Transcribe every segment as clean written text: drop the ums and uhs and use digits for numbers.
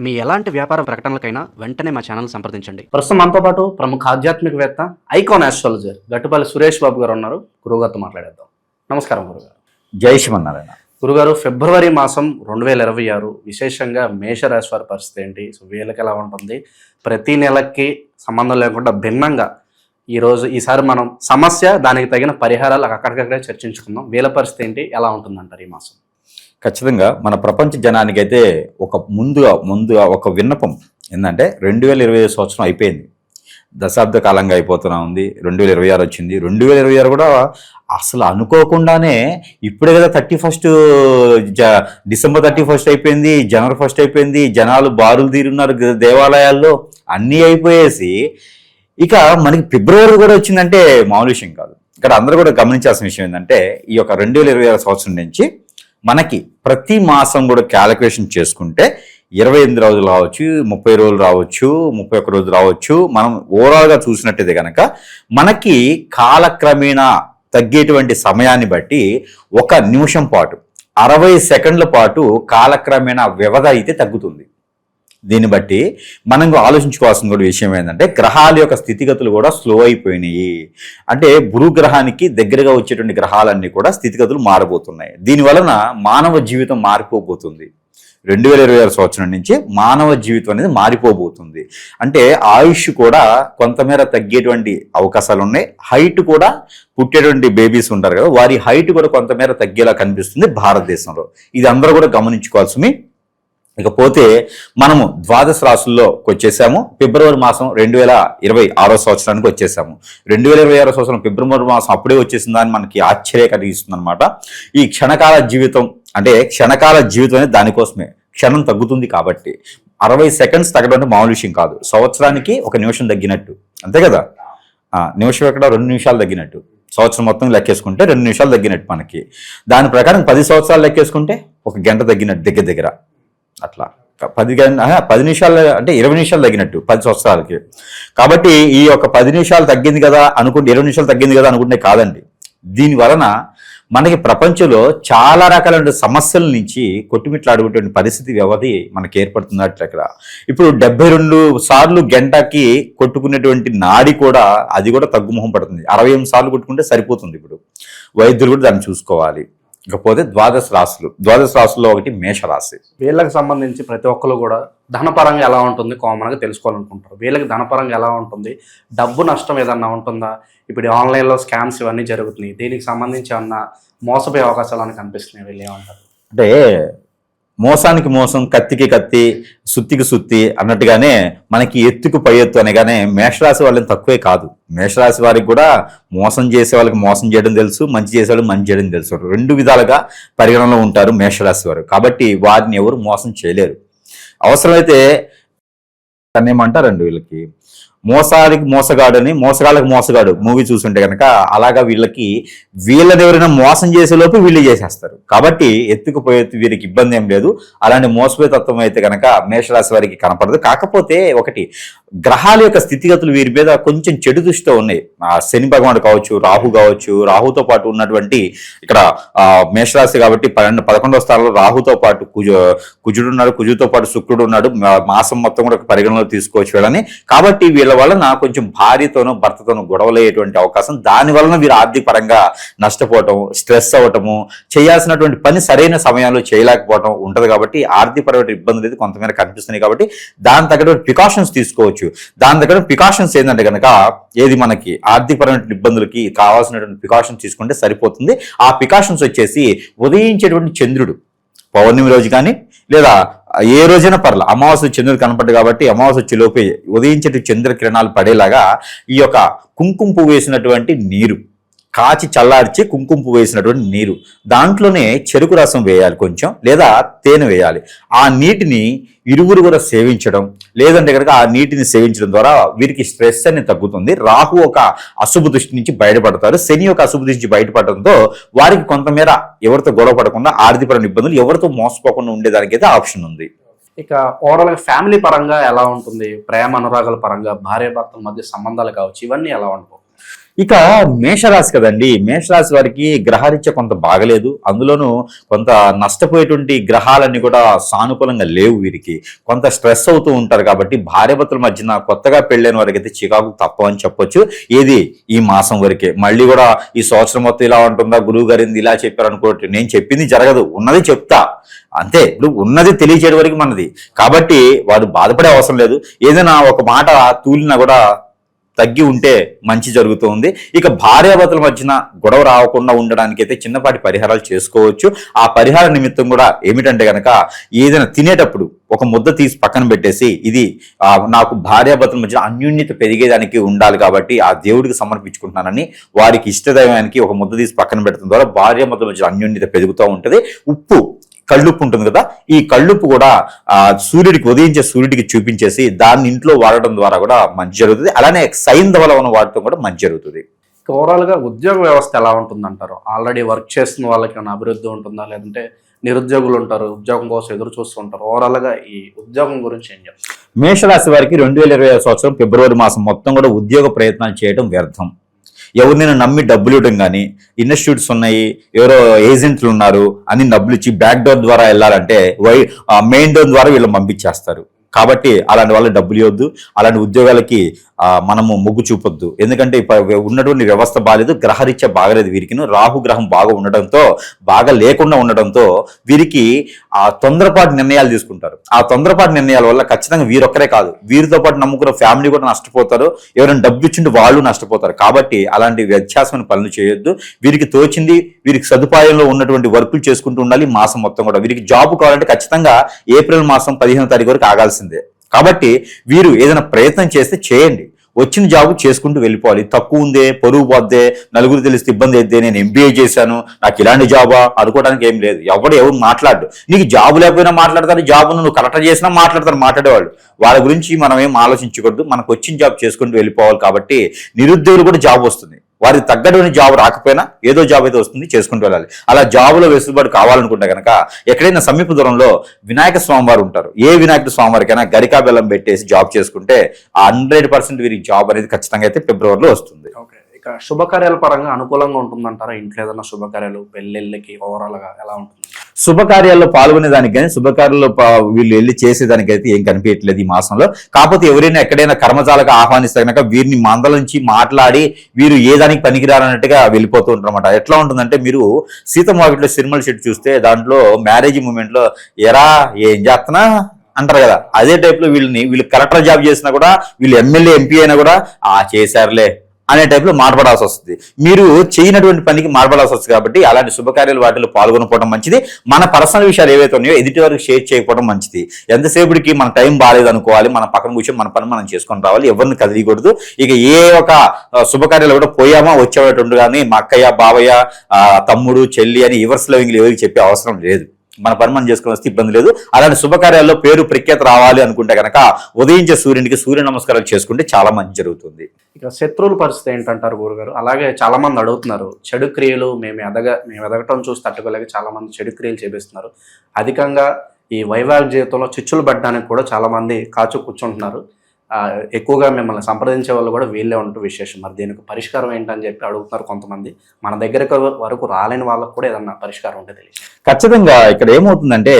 మీ ఎలాంటి వ్యాపార ప్రకటనలకైనా వెంటనే మా ఛానల్ సంప్రదించండి. ప్రస్తుతం మనతో పాటు ప్రముఖ ఆధ్యాత్మికవేత్త, ఐకాన్ ఆస్ట్రాలజర్ గట్టుపల్లి సురేష్ బాబు గారు ఉన్నారు. గురుగారితో మాట్లాడేద్దాం. నమస్కారం గురుగారు. జై శ్రీమన్నారాయణ. గురుగారు, ఫిబ్రవరి మాసం 2026 విశేషంగా మేషరాశి వారి పరిస్థితి ఏంటి? సో వీళ్ళకి ఎలా ఉంటుంది? ప్రతి నెలకి సంబంధం లేకుండా భిన్నంగా ఈసారి మనం సమస్య, దానికి తగిన పరిహారాలు అక్కడికక్కడే చర్చించుకుందాం. వీళ్ళ పరిస్థితి ఏంటి, ఎలా ఉంటుందంటారు ఈ మాసం? ఖచ్చితంగా మన ప్రపంచ జనానికైతే ముందుగా ఒక విన్నపం ఏంటంటే 2025 సంవత్సరం అయిపోయింది, దశాబ్ద కాలంగా అయిపోతున్నా ఉంది. 2026 వచ్చింది. 2026 కూడా అసలు అనుకోకుండానే ఇప్పుడే కదా 31 డిసెంబర్ 31 అయిపోయింది, జనవరి 1 అయిపోయింది. జనాలు బారులు తీరున్నారు దేవాలయాల్లో, అన్నీ అయిపోయేసి ఇక మనకి ఫిబ్రవరి కూడా వచ్చిందంటే మామూలు విషయం కాదు. ఇక్కడ అందరూ కూడా గమనించాల్సిన విషయం ఏంటంటే ఈ యొక్క 2026 సంవత్సరం నుంచి మనకి ప్రతి మాసం కూడా క్యాలిక్యులేషన్ చేసుకుంటే 28 రోజులు రావచ్చు, 30 రోజులు రావచ్చు, 31 రోజులు రావచ్చు. మనం ఓవరాల్గా చూసినట్టయితే కనుక మనకి కాలక్రమేణా తగ్గేటువంటి సమయాన్ని బట్టి 1 నిమిషం పాటు 60 సెకండ్ల పాటు కాలక్రమేణా వ్యవధి అయితే తగ్గుతుంది. దీన్ని బట్టి మనం ఆలోచించుకోవాల్సిన కూడా విషయం ఏంటంటే గ్రహాల యొక్క స్థితిగతులు కూడా స్లో అయిపోయినాయి. అంటే గురుగ్రహానికి దగ్గరగా వచ్చేటువంటి గ్రహాలన్నీ కూడా స్థితిగతులు మారబోతున్నాయి. దీనివలన మానవ జీవితం మారిపోబోతుంది. 2026 సంవత్సరం నుంచి మానవ జీవితం అనేది మారిపోబోతుంది. అంటే ఆయుష్ కూడా కొంతమేర తగ్గేటువంటి అవకాశాలు ఉన్నాయి. హైట్ కూడా పుట్టేటువంటి బేబీస్ ఉంటారు కదా, వారి హైట్ కూడా కొంతమేర తగ్గేలా కనిపిస్తుంది భారతదేశంలో. ఇది అందరూ కూడా గమనించుకోవాల్సింది. ఇకపోతే మనము ద్వాదశ రాశుల్లోకి వచ్చేసాము. ఫిబ్రవరి మాసం 2026 సంవత్సరానికి వచ్చేసాము. 2026 సంవత్సరం ఫిబ్రవరి మాసం అప్పుడే వచ్చేసిందని మనకి ఆశ్చర్య కలిగిస్తుంది అనమాట. ఈ క్షణకాల జీవితం అనేది దానికోసమే. క్షణం తగ్గుతుంది కాబట్టి 60 సెకండ్స్ తగ్గడం అంటే మామూలు విషయం కాదు. సంవత్సరానికి 1 నిమిషం తగ్గినట్టు, అంతే కదా. నిమిషం ఎక్కడ 2 నిమిషాలు తగ్గినట్టు. సంవత్సరం మొత్తం లెక్కేసుకుంటే 2 నిమిషాలు తగ్గినట్టు మనకి. దాని ప్రకారం 10 సంవత్సరాలు లెక్కేసుకుంటే 1 గంట తగ్గినట్టు దగ్గర అట్లా 10 నిమిషాలు అంటే 20 నిమిషాలు తగ్గినట్టు 10 సంవత్సరాలకి. కాబట్టి ఈ యొక్క 10 నిమిషాలు తగ్గింది కదా అనుకుంటే 20 నిమిషాలు తగ్గింది కదా అనుకుంటే కాదండి. దీని వలన మనకి ప్రపంచంలో చాలా రకాలైన సమస్యల నుంచి కొట్టుమిట్లాడుకునే పరిస్థితి వ్యవధి మనకి ఏర్పడుతున్నట్లు. ఇక్కడ ఇప్పుడు 72 సార్లు గంటకి కొట్టుకునేటువంటి నాడి కూడా అది కూడా తగ్గుముఖం పడుతుంది. 68 సార్లు కొట్టుకుంటే సరిపోతుంది. ఇప్పుడు వైద్యులు కూడా దాన్ని చూసుకోవాలి. ఇకపోతే ద్వాదశ రాశుల్లో ఒకటి మేషరాశి. వీళ్ళకి సంబంధించి ప్రతి ఒక్కరు కూడా ధనపరంగా ఎలా ఉంటుంది కామన్గా తెలుసుకోవాలనుకుంటారు. వీళ్ళకి ధనపరంగా ఎలా ఉంటుంది, డబ్బు నష్టం ఏదన్నా ఉంటుందా? ఇప్పుడు ఆన్లైన్లో స్కామ్స్ ఇవన్నీ జరుగుతున్నాయి. దీనికి సంబంధించి ఏమన్నా మోసపోయే అవకాశాలు అని కనిపిస్తున్నాయి. వీళ్ళు ఏమంటారు అంటే మోసానికి మోసం, కత్తికి కత్తి, సుత్తికి సుత్తి అన్నట్టుగానే మనకి ఎత్తుకు పై ఎత్తు అనగానే మేషరాశి వాళ్ళని తక్కువే కాదు. మేషరాశి వారికి కూడా మోసం చేసే వాళ్ళకి మోసం చేయడం తెలుసు, మంచి చేసే వాళ్ళకి మంచి చేయడం తెలుసు. 2 విధాలుగా పరిగణనలో ఉంటారు మేషరాశి వారు. కాబట్టి వారిని ఎవరు మోసం చేయలేరు. అవసరమైతే ఏమంటారండి వీళ్ళకి మోసానికి మోసగాడని, మోసగాళ్ళకి మోసగాడు మూవీ చూస్తుంటే కనుక అలాగా వీళ్ళని ఎవరైనా మోసం చేసే లోపు వీళ్ళు చేసేస్తారు. కాబట్టి ఎత్తుకుపోయే వీరికి ఇబ్బంది ఏం లేదు. అలాంటి మోసపోయే తత్వం అయితే కనుక మేషరాశి వారికి కనపడదు. కాకపోతే ఒకటి, గ్రహాల యొక్క స్థితిగతులు వీరి మీద కొంచెం చెడు దృష్టితో ఉన్నాయి. శని భగవానుడు కావచ్చు, రాహు కావచ్చు. రాహుతో పాటు ఉన్నటువంటి ఇక్కడ మేషరాశి కాబట్టి 11వ స్థానంలో రాహుతో పాటు కుజుడు ఉన్నాడు, కుజుడితో పాటు శుక్రుడు ఉన్నాడు. మాసం మొత్తం కూడా పరిగణలో తీసుకోవచ్చు వీళ్ళని. కాబట్టి వీళ్ళ వలన కొంచెం భార్యతోనూ భర్తతోనూ గొడవలయ్యేటువంటి అవకాశం, దాని వలన వీరు ఆర్థిక పరంగా నష్టపోవటం, స్ట్రెస్ అవ్వటము, చేయాల్సినటువంటి పని సరైన సమయంలో చేయలేకపోవటం ఉంటుంది. కాబట్టి ఆర్థికపరమైన ఇబ్బందులు అయితే కొంతమేర కనిపిస్తున్నాయి. కాబట్టి దాని తగ్గ ప్రికాషన్స్ తీసుకోవచ్చు. దాని దగ్గర ప్రికాషన్స్ ఏంటంటే కనుక ఏది మనకి ఆర్థికపరమైన ఇబ్బందులకి కావాల్సినటువంటి ప్రికాషన్స్ తీసుకుంటే సరిపోతుంది. ఆ ప్రికాషన్స్ వచ్చేసి ఉదయించేటువంటి చంద్రుడు పౌర్ణమి రోజు కానీ లేదా ఏ రోజైనా పర్లేదు, అమావాస్య చంద్రుడు కనపడ్డు కాబట్టి అమావాస్య వచ్చే లోపే ఉదయించే చంద్రకిరణాలు పడేలాగా ఈ యొక్క కుంకుమ పువ్వు వేసినటువంటి నీరు, కాచి చల్లార్చి కుంకుమ పువ్వు వేసినటువంటి నీరు, దాంట్లోనే చెరుకు రసం వేయాలి కొంచెం, లేదా తేనె వేయాలి. ఆ నీటిని ఇరువురు కూడా సేవించడం, లేదంటే కనుక ఆ నీటిని సేవించడం ద్వారా వీరికి స్ట్రెస్ అనేది తగ్గుతుంది. రాహు ఒక అశుభ దృష్టి నుంచి బయటపడతారు. శని ఒక అశుభ దృష్టి నుంచి బయటపడడంతో వారికి కొంతమేర ఎవరితో గొడవ పడకుండా, ఆర్థికపరమైన ఇబ్బందులు ఎవరితో మోసపోకుండా ఉండేదానికైతే ఆప్షన్ ఉంది. ఇక ఓవరాల్గా ఫ్యామిలీ పరంగా ఎలా ఉంటుంది? ప్రేమ అనురాగాల పరంగా భార్య భర్తల మధ్య సంబంధాలు కావచ్చు, ఇవన్నీ ఎలా ఉంటుంది? ఇక మేషరాశి కదండి, మేషరాశి వారికి గ్రహరీత్యా కొంత బాగలేదు. అందులోనూ కొంత నష్టపోయేటువంటి గ్రహాలన్నీ కూడా సానుకూలంగా లేవు. వీరికి కొంత స్ట్రెస్ అవుతూ ఉంటారు. కాబట్టి భార్యాభర్తల మధ్యన కొత్తగా పెళ్ళైన వారికి అయితే చికాకు తప్పవని చెప్పొచ్చు. ఏది ఈ మాసం వరకే. మళ్ళీ కూడా ఈ సంవత్సరం మొత్తం ఇలా ఉంటుందా, గురువు గారింది ఇలా చెప్పారు అనుకోండి. నేను చెప్పింది జరగదు, ఉన్నది చెప్తా అంతే. ఇప్పుడు ఉన్నది తెలియచేయడం వరకు మనది. కాబట్టి వాడు బాధపడే అవసరం లేదు. ఏదైనా ఒక మాట తూలినా కూడా తగ్గి ఉంటే మంచి జరుగుతుంది. ఇక భార్యాభర్తల మధ్యన గొడవ రాకుండా ఉండడానికి అయితే చిన్నపాటి పరిహారాలు చేసుకోవచ్చు. ఆ పరిహార నిమిత్తం కూడా ఏమిటంటే గనక ఏదైనా తినేటప్పుడు ఒక ముద్ద తీసి పక్కన పెట్టేసి, ఇది నాకు భార్యాభర్తల మధ్య అన్యోన్యత పెరిగేదానికి ఉండాలి కాబట్టి ఆ దేవుడికి సమర్పించుకుంటున్నానని వారికి ఇష్టదైవానికి ఒక ముద్ద తీసి పక్కన పెట్టడం ద్వారా భార్యాభర్తల మధ్య అన్యోన్యత పెరుగుతూ ఉంటుంది. ఉప్పు, కళ్ళుప్పు ఉంటుంది కదా, ఈ కళ్ళుప్పు కూడా సూర్యుడికి ఉదయించే సూర్యుడికి చూపించేసి దాన్ని ఇంట్లో వాడడం ద్వారా కూడా మంచి జరుగుతుంది. అలానే సైంధవలవనం వాడటం కూడా మంచి జరుగుతుంది. ఓవరాల్ గా ఉద్యోగ వ్యవస్థ ఎలా ఉంటుంది అంటారు? ఆల్రెడీ వర్క్ చేస్తున్న వాళ్ళకి ఏమైనా అభివృద్ధి ఉంటుందా, లేదంటే నిరుద్యోగులు ఉంటారు, ఉద్యోగం కోసం ఎదురు చూస్తూ ఉంటారు? ఓవరాల్ గా ఈ ఉద్యోగం గురించి ఏం చెప్తారు? మేషరాశి వారికి 2020 సంవత్సరం ఫిబ్రవరి మాసం మొత్తం కూడా ఉద్యోగ ప్రయత్నాలు చేయడం వ్యర్థం. ఎవరినైనా నమ్మి డబ్బులు ఇవ్వడం కానీ, ఇన్స్టిట్యూట్స్ ఉన్నాయి, ఎవరో ఏజెంట్లు ఉన్నారు అని డబ్బులు ఇచ్చి బ్యాక్ డోర్ ద్వారా వెళ్ళాలంటే మెయిన్ డోర్ ద్వారా వీళ్ళు పంపించేస్తారు. కాబట్టి అలాంటి వాళ్ళు డబ్బులు ఇవ్వద్దు. అలాంటి ఉద్యోగాలకి మనము మొగ్గు చూపొద్దు. ఎందుకంటే ఉన్నటువంటి వ్యవస్థ బాగాలేదు, గ్రహరీత్యా బాగలేదు. వీరికి రాహు గ్రహం బాగా ఉండడంతో, బాగా లేకుండా ఉండడంతో వీరికి ఆ తొందరపాటు నిర్ణయాలు తీసుకుంటారు. ఆ తొందరపాటు నిర్ణయాల వల్ల ఖచ్చితంగా వీరొక్కరే కాదు, వీరితో పాటు నమ్ముకున్న ఫ్యామిలీ కూడా నష్టపోతారు. ఎవరైనా డబ్బు ఇచ్చింటే వాళ్ళు నష్టపోతారు. కాబట్టి అలాంటి వ్యత్యాసమైన పనులు చేయొద్దు. వీరికి తోచింది, వీరికి సదుపాయంలో ఉన్నటువంటి వర్కులు చేసుకుంటూ ఉండాలి. మాసం మొత్తం కూడా వీరికి జాబ్ కావాలంటే ఖచ్చితంగా ఏప్రిల్ మాసం 15వ తారీఖు వరకు ఆగాల్సిందే. కాబట్టి వీరు ఏదైనా ప్రయత్నం చేస్తే చేయండి. వచ్చిన జాబు చేసుకుంటూ వెళ్ళిపోవాలి. తక్కువ ఉందే, పొరుగు పోద్దే, నలుగురు తెలిస్తే ఇబ్బంది అయితే, నేను MBA చేశాను, నాకు ఇలాంటి జాబా అనుకోవడానికి ఏం లేదు. ఎవరు మాట్లాడు. నీకు జాబు లేకపోయినా మాట్లాడతారు, జాబును నువ్వు కరెక్ట్ చేసినా మాట్లాడతారు మాట్లాడేవాళ్ళు. వాళ్ళ గురించి మనం ఏం ఆలోచించకూడదు. మనకు వచ్చిన జాబ్ చేసుకుంటూ వెళ్ళిపోవాలి. కాబట్టి నిరుద్యోగులు కూడా జాబ్ వస్తుంది. వారికి తగ్గటువంటి జాబ్ రాకపోయినా ఏదో జాబ్ అయితే వస్తుంది, చేసుకుంటూ వెళ్ళాలి. అలా జాబులో వెసులుబాటు కావాలనుకుంటే కనుక ఎక్కడైనా సమీప దూరంలో వినాయక స్వామి వారు ఉంటారు. ఏ వినాయకుడు స్వామివారికైనా గరికా బెల్లం పెట్టేసి జాబ్ చేసుకుంటే 100% వీరికి జాబ్ అనేది ఖచ్చితంగా అయితే ఫిబ్రవరిలో వస్తుంది. ఓకే, ఇక శుభకార్యాల పరంగా అనుకూలంగా ఉంటుందంటారా? ఇంట్లో ఏదైనా శుభకార్యాలు, పెళ్ళిళ్ళకి ఓవరాల్ గా ఎలా ఉంటుంది? శుభకార్యాల్లో పాల్గొనేదానికి కానీ, శుభకార్యాల్లో వీళ్ళు వెళ్ళి చేసేదానికైతే ఏం కనిపించట్లేదు ఈ మాసంలో. కాకపోతే ఎవరైనా ఎక్కడైనా కర్మజాలకు ఆహ్వానిస్తే కనుక వీరిని మందలించి మాట్లాడి వీరు ఏ దానికి పనికిరారన్నట్టుగా వెళ్ళిపోతూ ఉంటారు అనమాట. ఎట్లా ఉంటుందంటే, మీరు సీతమ్మ సినిమా సెట్ చూస్తే దాంట్లో మ్యారేజ్ మూమెంట్ లో ఎరా ఏం చేస్తున్నా అంటారు కదా, అదే టైప్ లో వీళ్ళు కలెక్టర్ జాబ్ చేసినా కూడా, వీళ్ళు ఎమ్మెల్యే ఎంపీ అయినా కూడా చేశారులే అనే టైప్ లో మాట్లాడాల్సి వస్తుంది. మీరు చేయనటువంటి పనికి మాట్లాడాల్సి వస్తుంది. కాబట్టి అలాంటి శుభకార్యాలు వాటిలో పాల్గొనకపోవడం మంచిది. మన పర్సనల్ విషయాలు ఏవైతే ఉన్నాయో ఎదుటి వరకు షేర్ చేయకపోవడం మంచిది. ఎంతసేపటికి మన టైం బాగాలేదు అనుకోవాలి, మన పక్కన కూర్చొని మన పని మనం చేసుకొని రావాలి, ఎవరిని కదిలియకూడదు. ఇక ఏ ఒక శుభకార్యాలు కూడా పోయామా వచ్చేటట్టు కానీ మా అక్కయ్య, బావయ్య, తమ్ముడు, చెల్లి అని రివర్స్ లవింగ్లు ఎవరికి చెప్పే అవసరం లేదు. మన పని మనం చేసుకుని వస్తే ఇబ్బంది లేదు. అలాంటి శుభకార్యాల్లో పేరు ప్రఖ్యాత రావాలి అనుకుంటే కనుక ఉదయించే సూర్యునికి సూర్య నమస్కారాలు చేసుకుంటే చాలా మంచి జరుగుతుంది. ఇక శత్రువుల పరిస్థితి ఏంటంటారు గురుగారు? అలాగే చాలా మంది అడుగుతున్నారు, చెడు క్రియలు మేము ఎదగటం చూసి తట్టుకోలేక చాలా మంది చెడు క్రియలు చేపిస్తున్నారు. అధికంగా ఈ వైవాహిక జీవితంలో చిచ్చులు పడడానికి కూడా చాలా మంది కాచు కూర్చుంటున్నారు. ఎక్కువగా మిమ్మల్ని సంప్రదించే వాళ్ళు కూడా వీళ్ళే ఉంటూ విశేషం. మరి దీనికి పరిష్కారం ఏంటని చెప్పి అడుగుతున్నారు కొంతమంది. మన దగ్గరకు వరకు రాలేని వాళ్ళకు కూడా ఏదన్నా పరిష్కారం ఉంటే తెలియదు. ఖచ్చితంగా ఇక్కడ ఏమవుతుందంటే,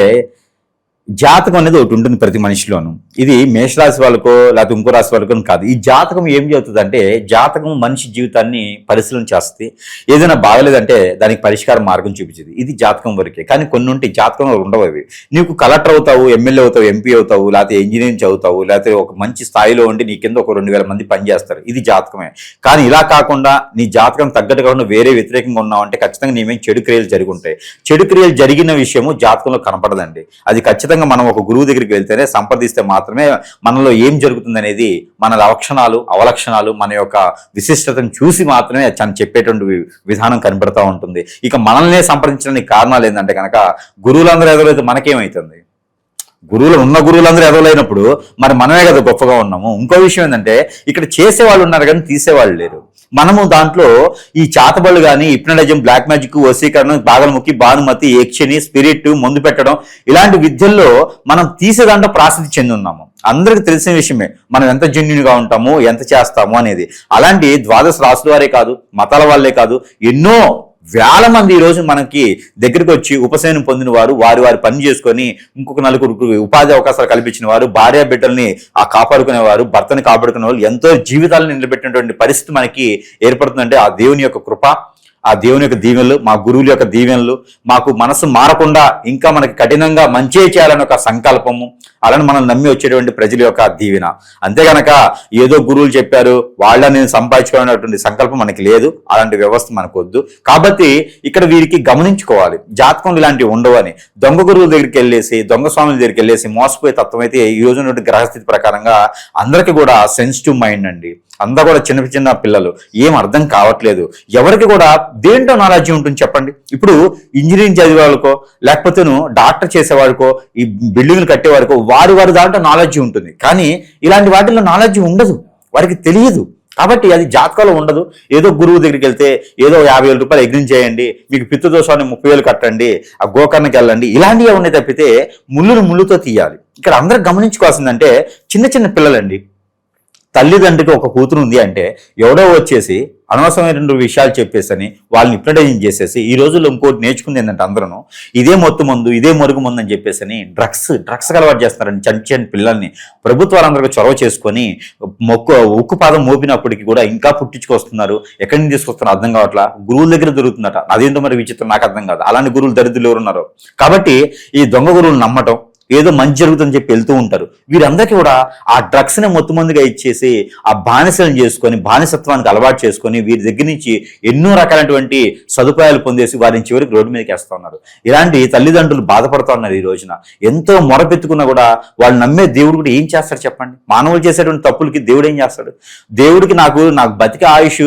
జాతకం అనేది ఒకటి ఉంటుంది ప్రతి మనిషిలోను. ఇది మేషరాశి వాళ్ళకో లేకపోతే ఇంకో రాశి వాళ్ళకో కాదు. ఈ జాతకం ఏం చెబుతుందంటే, జాతకం మనిషి జీవితాన్ని పరిశీలన చేస్తుంది. ఏదైనా బాగలేదంటే దానికి పరిష్కార మార్గం చూపించింది. ఇది జాతకం వరకే. కానీ కొన్ని ఉంటే జాతకంలో ఉండవు. అవి నీకు కలెక్టర్ అవుతావు, ఎమ్మెల్యే అవుతావు, ఎంపీ అవుతావు, లేకపోతే ఇంజనీరింగ్ చదువుతావు, లేకపోతే ఒక మంచి స్థాయిలో ఉండి నీ కింద ఒక 2000 మంది పనిచేస్తారు. ఇది జాతకమే. కానీ ఇలా కాకుండా నీ జాతకం తగ్గట్టు కాకుండా వేరే వ్యతిరేకంగా ఉన్నావు అంటే ఖచ్చితంగా నీమేం చెడు క్రియలు జరిగి ఉంటాయి. చెడు క్రియలు జరిగిన విషయము జాతకంలో కనపడదండి. అది ఖచ్చితంగా మనం ఒక గురువు దగ్గరికి వెళ్తేనే, సంప్రదిస్తే మాత్రమే మనలో ఏం జరుగుతుంది అనేది, మన లక్షణాలు, అవలక్షణాలు, మన యొక్క విశిష్టతను చూసి మాత్రమే తను చెప్పేటువంటి విధానం కనబడతా ఉంటుంది. ఇక మనల్నే సంప్రదించడానికి కారణాలు ఏంటంటే కనుక, గురువులందరూ ఎదురైతే మనకేమవుతుంది? ఉన్న గురువులందరూ ఎదవలేనప్పుడు మరి మనమే కదా గొప్పగా ఉన్నాము. ఇంకో విషయం ఏంటంటే ఇక్కడ చేసేవాళ్ళు ఉన్నారు కానీ తీసేవాళ్ళు లేరు. మనము దాంట్లో ఈ చాతబళ్ళు కానీ హిప్నటిజం, బ్లాక్ మ్యాజిక్, వశీకరణం, బాగలముఖి, భానుమతి, యక్షిని, స్పిరిట్, మందు పెట్టడం ఇలాంటి విద్యల్లో మనం తీసేదాంట్లో ప్రాసిద్ధి చెంది ఉన్నాము. అందరికి తెలిసిన విషయమే మనం ఎంత జెన్యున్గా ఉంటాము, ఎంత చేస్తాము అనేది. అలాంటి ద్వాదశ రాసుల వారే కాదు, మతాల వాళ్ళే కాదు, ఎన్నో వేల మంది ఈ రోజు మనకి దగ్గరికి వచ్చి ఉపశమనం పొందిన వారు, వారి పని చేసుకొని ఇంకొక నలుగురికి ఉపాధి అవకాశాలు కల్పించిన వారు, భార్య బిడ్డల్ని కాపాడుకునేవారు, భర్తని కాపాడుకునే వాళ్ళు, ఎంతో జీవితాలను నిలబెట్టినటువంటి పరిస్థితి మనకి ఏర్పడుతుందంటే ఆ దేవుని యొక్క కృప, ఆ దేవుని యొక్క దీవెనలు, మా గురువుల యొక్క దీవెనలు, మాకు మనసు మారకుండా ఇంకా మనకి కఠినంగా మంచి చేయాలని ఒక సంకల్పము, అలానే మనం నమ్మి వచ్చేటువంటి ప్రజల యొక్క దీవెన. అంతేగనక ఏదో గురువులు చెప్పారు వాళ్ళని నేను సంపాదించుకోవాలనేటువంటి సంకల్పం మనకి లేదు. అలాంటి వ్యవస్థ మనకు వద్దు. కాబట్టి ఇక్కడ వీరికి గమనించుకోవాలి, జాతకంలో ఇలాంటివి ఉండవు అని. దొంగ గురువుల దగ్గరికి వెళ్ళేసి, దొంగ స్వాముల దగ్గరికి వెళ్ళేసి మోసపోయే తత్వం అయితే ఈ రోజు ఉన్నటువంటి గ్రహస్థితి ప్రకారంగా అందరికీ కూడా సెన్సిటివ్ మైండ్ అండి. అంతా కూడా చిన్న పిల్లలు, ఏం అర్థం కావట్లేదు. ఎవరికి కూడా దేంట్లో నాలెడ్జ్ ఉంటుంది చెప్పండి? ఇప్పుడు ఇంజనీరింగ్ చదివే వాళ్ళకో, లేకపోతే డాక్టర్ చేసేవాడికో, ఈ బిల్డింగ్లు కట్టేవాడికో వారి దాంట్లో నాలెడ్జ్ ఉంటుంది. కానీ ఇలాంటి వాటిల్లో నాలెడ్జ్ ఉండదు, వారికి తెలియదు. కాబట్టి అది జాతకాలు ఉండదు. ఏదో గురువు దగ్గరికి వెళ్తే ఏదో 50,000 రూపాయలు యజ్ఞం చేయండి, మీకు పిత్త దోషాన్ని 30,000 కట్టండి, ఆ గోకర్ణకి వెళ్ళండి, ఇలాంటివి ఉన్నాయి తప్పితే ముళ్ళుతో తీయాలి. ఇక్కడ అందరూ గమనించుకోవాల్సిందంటే చిన్న పిల్లలండి. తల్లిదండ్రికి ఒక కూతురు ఉంది అంటే ఎవడో వచ్చేసి అనవసరమైన విషయాలు చెప్పేసని వాళ్ళని హిప్నటైజింగ్ చేసేసి, ఈ రోజుల్లో ఇంకోటి నేర్చుకుంది ఏంటంటే అందరూ ఇదే మొత్తు మందు, ఇదే మరుగు మందు అని చెప్పేసి డ్రగ్స్ అలవాటు చేస్తున్నారండి. చంచని పిల్లల్ని ప్రభుత్వాలందరికీ చొరవ చేసుకొని ఉక్కు పాదం మోపినప్పటికీ కూడా ఇంకా పుట్టించుకొస్తున్నారు. ఎక్కడి నుంచి తీసుకొస్తున్నారు అర్థం కావట్లా. గురువుల దగ్గర దొరుకుతుందట, అదేంటో మరి విచిత్రం, నాకు అర్థం కాదు. అలాంటి గురువులు దరిద్రులు ఎవరున్నారు. కాబట్టి ఈ దొంగ గురువులు నమ్మటం, ఏదో మంచి జరుగుతుందని చెప్పి వెళ్తూ ఉంటారు. వీరందరికీ కూడా ఆ డ్రగ్స్ ని మొత్తుమందిగా ఇచ్చేసి ఆ బానిసలను చేసుకొని, బానిసత్వానికి అలవాటు చేసుకొని, వీరి దగ్గర నుంచి ఎన్నో రకాలైనటువంటి సదుపాయాలు పొందేసి వారిని చివరికి రోడ్డు మీదకి వేస్తా ఉన్నారు. ఇలాంటి తల్లిదండ్రులు బాధపడుతూ ఉన్నారు. ఈ రోజున ఎంతో మొరపెత్తుకున్నా కూడా వాళ్ళు నమ్మే దేవుడు కూడా ఏం చేస్తాడు చెప్పండి? మానవులు చేసేటువంటి తప్పులకి దేవుడు ఏం చేస్తాడు? దేవుడికి నాకు బతికే ఆయుష్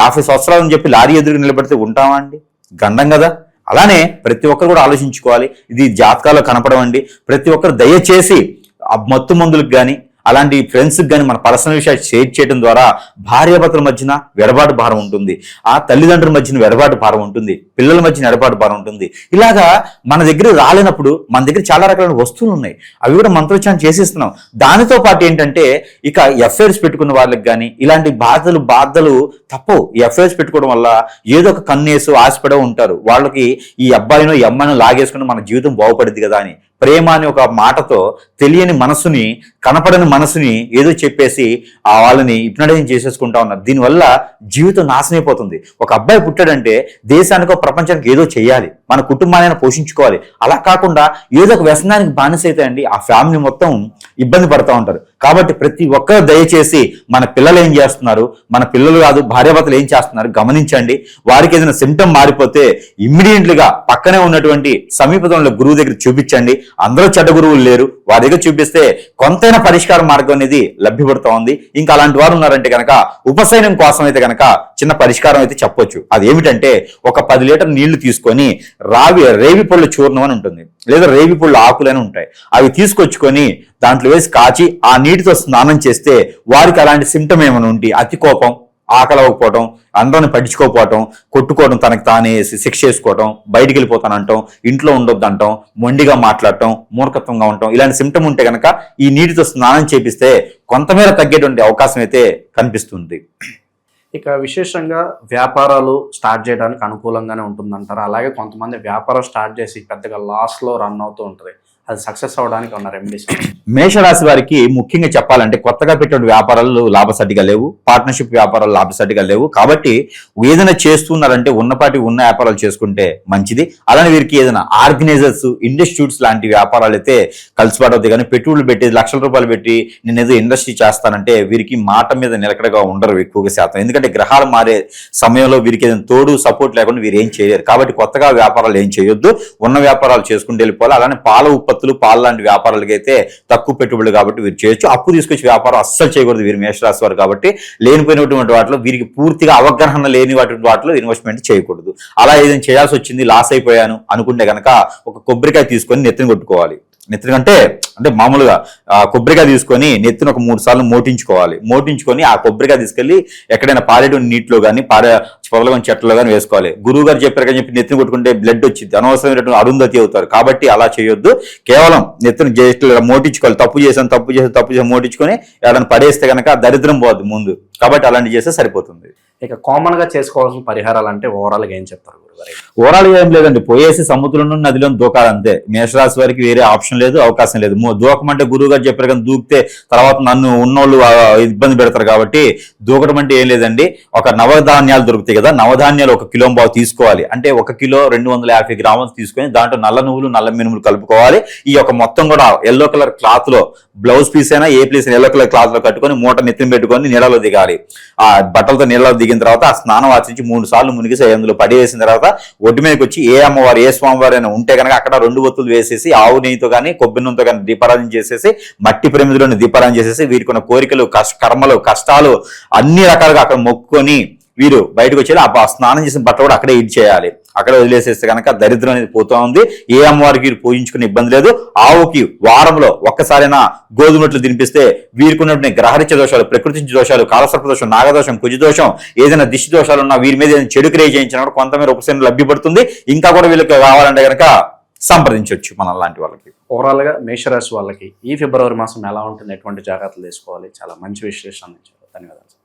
50 సంవత్సరాలు అని చెప్పి లారీ ఎదురు నిలబడితే ఉంటామా అండి? గండం కదా. అలానే ప్రతి ఒక్కరు కూడా ఆలోచించుకోవాలి. ఇది జాతకాల్లో కనపడవండి. ప్రతి ఒక్కరు దయచేసి ఆ మత్తు మందులకు కానీ, అలాంటి ఫ్రెండ్స్కి కానీ మన పర్సనల్ విషయాలు షేర్ చేయడం ద్వారా భార్యాభర్తల మధ్యన వెడబాటు భారం ఉంటుంది, ఆ తల్లిదండ్రుల మధ్యన వెడబాటు భారం ఉంటుంది, పిల్లల మధ్యన వెడబాటు భారం ఉంటుంది. ఇలాగా మన దగ్గర రాలేనప్పుడు మన దగ్గర చాలా రకాల వస్తువులు ఉన్నాయి, అవి కూడా మంత్రోచ్చారణ చేసేస్తున్నాం. దానితో పాటు ఏంటంటే ఇక ఎఫ్ఐఆర్స్ పెట్టుకున్న వాళ్ళకి కానీ ఇలాంటి బాధలు తప్పవు. ఈ ఎఫ్ఐఆర్స్ పెట్టుకోవడం వల్ల ఏదో ఒక కన్నేసు ఆశపడే ఉంటారు. వాళ్ళకి ఈ అబ్బాయినో ఈ అమ్మాయినో లాగేసుకుని మన జీవితం బాగుపడుద్ది కదా అని ప్రేమ అని ఒక మాటతో తెలియని మనసుని, కనపడని మనసుని ఏదో చెప్పేసి ఆ వాళ్ళని హిప్నటైజింగ్ చేసేసుకుంటా ఉన్నారు. దీనివల్ల జీవితం నాశనైపోతుంది. ఒక అబ్బాయి పుట్టాడంటే దేశానికో ప్రపంచానికి ఏదో చేయాలి, మన కుటుంబాన్ని పోషించుకోవాలి. అలా కాకుండా ఏదో ఒక వ్యసనానికి బానిసైతే అండి ఆ ఫ్యామిలీ మొత్తం ఇబ్బంది పడుతూ ఉంటారు. కాబట్టి ప్రతి ఒక్కరు దయచేసి మన పిల్లలు ఏం చేస్తున్నారు, మన పిల్లలు కాదు భార్యాభర్తలు ఏం చేస్తున్నారు గమనించండి. వారికి ఏదైనా సిమ్టమ్ మారిపోతే ఇమ్మీడియట్లీగా పక్కనే ఉన్నటువంటి సమీపంలో గురువు దగ్గర చూపించండి. అందరూ చెడ్డ గురువులు లేరు, వారి దగ్గర చూపిస్తే కొంతైనా పరిష్కార మార్గం అనేది లభ్యపడుతూ ఉంది. ఇంకా అలాంటి వారు ఉన్నారంటే కనుక ఉపశమనం కోసం అయితే కనుక చిన్న పరిష్కారం అయితే చెప్పొచ్చు. అది ఏమిటంటే ఒక 10 లీటర్ నీళ్లు తీసుకొని రేవి పళ్ళు చూర్ణం అని ఉంటుంది, లేదా రేవి పళ్ళు ఆకులని ఉంటాయి, అవి తీసుకొచ్చుకొని దాంట్లో వేసి కాచి ఆ నీటితో స్నానం చేస్తే వారికి అలాంటి సిమ్టమ్ ఏమైనా ఉంటే అతి కోపం, ఆకలవకపోవటం, అందరిని పట్టించుకోకపోవటం, కొట్టుకోవడం, తనకు తానే శిక్ష చేసుకోవటం, బయటికి వెళ్ళిపోతానంటాం, ఇంట్లో ఉండొద్దు అంటాం, మొండిగా మాట్లాడటం, మూర్ఖత్వంగా ఉండటం, ఇలాంటి సిమ్టమ్ ఉంటే కనుక ఈ నీటితో స్నానం చేపిస్తే కొంతమేర తగ్గేటువంటి అవకాశం అయితే కనిపిస్తుంది. ఇక విశేషంగా వ్యాపారాలు స్టార్ట్ చేయడానికి అనుకూలంగానే ఉంటుందంటారు. అలాగే కొంతమంది వ్యాపారం స్టార్ట్ చేసి పెద్దగా లాస్లో రన్ అవుతూ ఉంటుంది, అది సక్సెస్ అవ్వడానికి ఉన్న రెమెడీస్? మేషరాశి వారికి ముఖ్యంగా చెప్పాలంటే కొత్తగా పెట్టే వ్యాపారాలు లాభసాటిగా లేవు, పార్ట్నర్షిప్ వ్యాపారాలు లాభసాటిగా లేవు. కాబట్టి ఏదైనా చేస్తున్నారంటే ఉన్నపాటి ఉన్న వ్యాపారాలు చేసుకుంటే మంచిది. అలానే వీరికి ఏదైనా ఆర్గనైజర్స్, ఇన్స్టిట్యూట్స్ లాంటి వ్యాపారాలు అయితే కలిసిపడవుతాయి. కానీ పెట్టుబడులు పెట్టి లక్షల రూపాయలు పెట్టి నేను ఏదో ఇండస్ట్రీ చేస్తానంటే వీరికి మాట మీద నిలకడగా ఉండరు ఎక్కువగా శాతం. ఎందుకంటే గ్రహాలు మారే సమయంలో వీరికి ఏదైనా తోడు సపోర్ట్ లేకుండా వీరు ఏం చేయలేరు. కాబట్టి కొత్తగా వ్యాపారాలు ఏం చేయొద్దు, ఉన్న వ్యాపారాలు చేసుకుంటూ వెళ్ళిపోవాలి. అలానే పాల ఉత్పత్తులు, పాలు లాంటి వ్యాపారాలకి అయితే తక్కువ పెట్టుబడులు కాబట్టి వీరు చేయొచ్చు. అప్పు తీసుకొచ్చి వ్యాపారం అస్సలు చేయకూడదు వీరు మేషరాశి వారు. కాబట్టి లేనిపోయినటువంటి వాటిలో వీరికి పూర్తిగా అవగాహన లేని వాటిలో ఇన్వెస్ట్మెంట్ చేయకూడదు. అలా ఏదైనా చేయాల్సి వచ్చింది, లాస్ అయిపోయాను అనుకుంటే కనుక ఒక కొబ్బరికాయ తీసుకొని నెత్తిని కొట్టుకోవాలి. నెత్తిన అంటే మామూలుగా కొబ్బరికాయ తీసుకొని నెత్తిన ఒక 3 సార్లు మోటించుకొని ఆ కొబ్బరికాయ తీసుకెళ్లి ఎక్కడైనా పారేడు నీటిలో కానీ పొదలకొని చెట్లలో కానీ వేసుకోవాలి. గురువు గారు చెప్పారు చెప్పి నెత్తిన కొట్టుకుంటే బ్లడ్ వచ్చింది, అనవసరమైనటువంటి అరుంధతి అవుతారు. కాబట్టి అలా చేయొద్దు. కేవలం నెత్తిన జస్ట్ మోటించుకోవాలి. తప్పు చేసి మోటించుకొని ఎవరైనా పడేస్తే కనుక దరిద్రం పోద్ది ముందు. కాబట్టి అలాంటి చేస్తే సరిపోతుంది. ఇక కామన్ గా చేసుకోవాల్సిన పరిహారాలు అంటే ఓవరాల్ గా ఏం చెప్తారు గురుగారు? ఓవరాల్ ఏం లేదండి, పోయేసి సముద్రంలో నదిలో దూకాలి అంతే. మేషరాశి వారికి వేరే ఆప్షన్ లేదు, అవకాశం లేదు. దూకమంటే గురువు గారు చెప్పారు కానీ దూకితే తర్వాత నన్ను ఉన్నోళ్ళు ఇబ్బంది పెడతారు. కాబట్టి దూకడం అంటే ఏం లేదండి, ఒక నవధాన్యాలు దొరుకుతాయి కదా, నవధాన్యాలు 1 కిలో బావు తీసుకోవాలి. అంటే 1 కిలో 250 గ్రాములు తీసుకొని దాంట్లో నల్ల నువ్వులు నల్ల మినుములు కలుపుకోవాలి. ఈ యొక్క మొత్తం కూడా ఎల్లో కలర్ క్లాత్ లో, బ్లౌజ్ పీస్ అయినా ఏ పీస్ ఎల్లో కలర్ క్లాత్ లో కట్టుకొని మూట నెత్తిన పెట్టుకొని నీళ్ళలో దిగాలి. ఆ బట్టలతో నీళ్ళలో దిగిన తర్వాత ఆ స్నానం ఆచరించి 3 సార్లు మునిగిసి అందులో పడేసిన తర్వాత ఒడ్డు మీదకి వచ్చి ఏ అమ్మవారు ఏ స్వామివారు అయినా ఉంటే కనుక అక్కడ 2 ఒత్తులు వేసేసి ఆవు నెయ్యితో కానీ కొబ్బరి నూనెతో కానీ దీపారాధన చేసేసి మట్టి ప్రమిదిలోని దీపారాధన చేసేసి వీరికి ఉన్న కోరికలు కర్మలు కష్టాలు అన్ని రకాలుగా అక్కడ మొక్కుకొని వీరు బయటకు వచ్చి ఆ స్నానం చేసిన బట్టలు కూడా అక్కడే ఇచ్చేయాలి. అక్కడ వదిలేసేస్తే కనుక దరిద్రం అనేది పోతా ఉంది. ఏ అమ్మవారికి వీరు పూజించుకునే ఇబ్బంది లేదు. ఆవుకి వారంలో ఒక్కసారైనా గోధుమట్లు తినిపిస్తే వీరికి ఉన్నటువంటి గ్రహరిత్య దోషాలు, ప్రకృతి దోషాలు, కాలసర్ప దోషం, నాగదోషం, కుజదోషం, ఏదైనా దిష్టి దోషాలు ఉన్నా వీరి మీద ఏదైనా చెడు క్రియ చేయించినా కొంతమేర ఉపశమనం లభ్యపడుతుంది. ఇంకా కూడా వీళ్ళకి కావాలంటే కనుక సంప్రదించవచ్చు మన లాంటి వాళ్ళకి. ఓవరాల్ గా మేషరాశి వాళ్ళకి ఈ ఫిబ్రవరి మాసం ఎలా ఉంటుంది, ఎటువంటి జాగ్రత్తలు తీసుకోవాలి? చాలా మంచి విశ్లేషణ ఇచ్చారు. ధన్యవాదాలు.